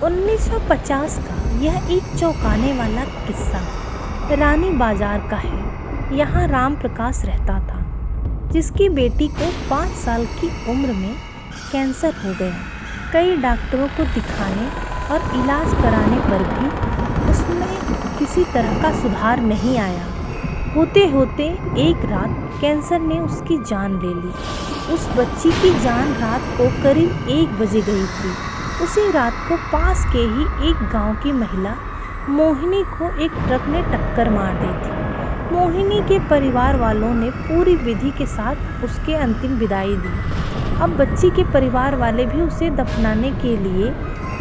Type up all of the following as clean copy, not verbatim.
1950 का यह एक चौंकाने वाला किस्सा रानी बाजार का है। यहाँ राम प्रकाश रहता था, जिसकी बेटी को 5 साल की उम्र में कैंसर हो गया। कई डॉक्टरों को दिखाने और इलाज कराने पर भी उसमें किसी तरह का सुधार नहीं आया। होते होते एक रात कैंसर ने उसकी जान ले ली। उस बच्ची की जान रात को करीब 1 बजे गई थी। उसी रात को पास के ही एक गांव की महिला मोहिनी को एक ट्रक ने टक्कर मार दी थी। मोहिनी के परिवार वालों ने पूरी विधि के साथ उसके अंतिम विदाई दी। अब बच्ची के परिवार वाले भी उसे दफनाने के लिए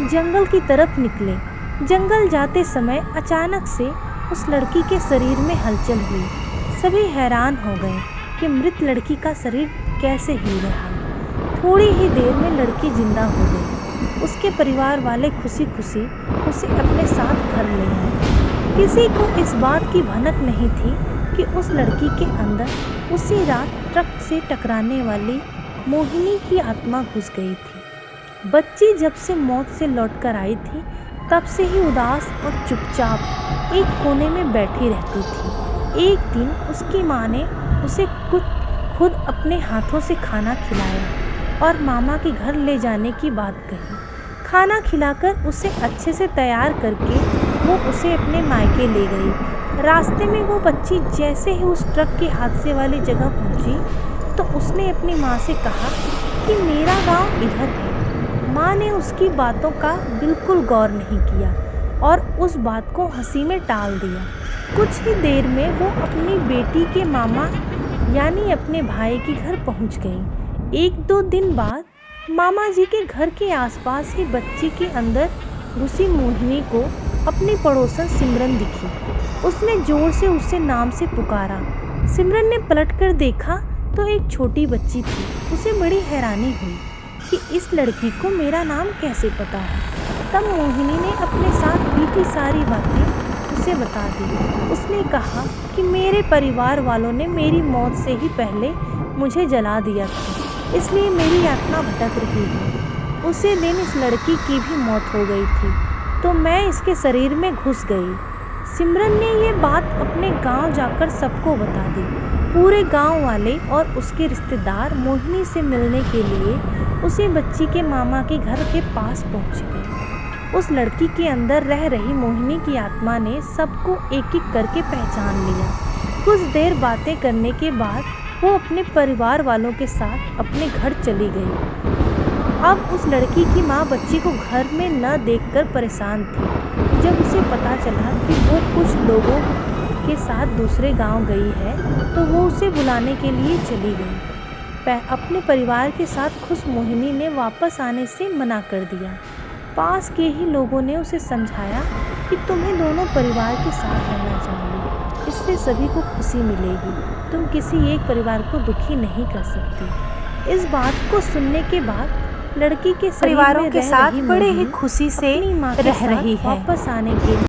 जंगल की तरफ निकले। जंगल जाते समय अचानक से उस लड़की के शरीर में हलचल हुई। सभी हैरान हो गए कि मृत लड़की का शरीर कैसे हिल रहा। थोड़ी ही देर में लड़की जिंदा हो गई। उसके परिवार वाले खुशी खुशी उसे अपने साथ घर ले आए। किसी को इस बात की भनक नहीं थी कि उस लड़की के अंदर उसी रात ट्रक से टकराने वाली मोहिनी की आत्मा घुस गई थी। बच्ची जब से मौत से लौटकर आई थी, तब से ही उदास और चुपचाप एक कोने में बैठी रहती थी। एक दिन उसकी माँ ने उसे खुद अपने हाथों से खाना खिलाया और मामा के घर ले जाने की बात कही। खाना खिलाकर उसे अच्छे से तैयार करके वो उसे अपने मायके ले गई। रास्ते में वो बच्ची जैसे ही उस ट्रक के हादसे वाली जगह पहुंची तो उसने अपनी माँ से कहा कि मेरा गांव इधर है। माँ ने उसकी बातों का बिल्कुल गौर नहीं किया और उस बात को हंसी में टाल दिया। कुछ ही देर में वो अपनी बेटी के मामा यानी अपने भाई के घर पहुंच गई। 1-2 दिन बाद मामा जी के घर के आसपास ही बच्ची के अंदर घुसी मोहिनी को अपनी पड़ोसन सिमरन दिखी। उसने जोर से उसे नाम से पुकारा। सिमरन ने पलटकर देखा तो एक छोटी बच्ची थी। उसे बड़ी हैरानी हुई कि इस लड़की को मेरा नाम कैसे पता है। तब मोहिनी ने अपने साथ बीती सारी बातें उसे बता दी। उसने कहा कि मेरे परिवार वालों ने मेरी मौत से ही पहले मुझे जला दिया था, इसलिए मेरी आत्मा भटक रही है। उसी दिन इस लड़की की भी मौत हो गई थी, तो मैं इसके शरीर में घुस गई। सिमरन ने ये बात अपने गांव जाकर सबको बता दी। पूरे गांव वाले और उसके रिश्तेदार मोहिनी से मिलने के लिए उसी बच्ची के मामा के घर के पास पहुंच गए। उस लड़की के अंदर रह रही मोहिनी की आत्मा ने सबको एक एक करके पहचान लिया। कुछ देर बातें करने के बाद वो अपने परिवार वालों के साथ अपने घर चली गई। अब उस लड़की की माँ बच्ची को घर में न देखकर परेशान थी। जब उसे पता चला कि वो कुछ लोगों के साथ दूसरे गांव गई है तो वो उसे बुलाने के लिए चली गई। अपने परिवार के साथ खुश मोहिनी ने वापस आने से मना कर दिया। पास के ही लोगों ने उसे समझाया कि तुम्हें दोनों परिवार के साथ रहना चाहिए, इससे सभी को खुशी मिलेगी। तुम किसी एक परिवार को दुखी नहीं कर सकती। इस बात को सुनने के बाद लड़की के परिवारों के साथ बड़े ही खुशी से रह रही है। वापस आने के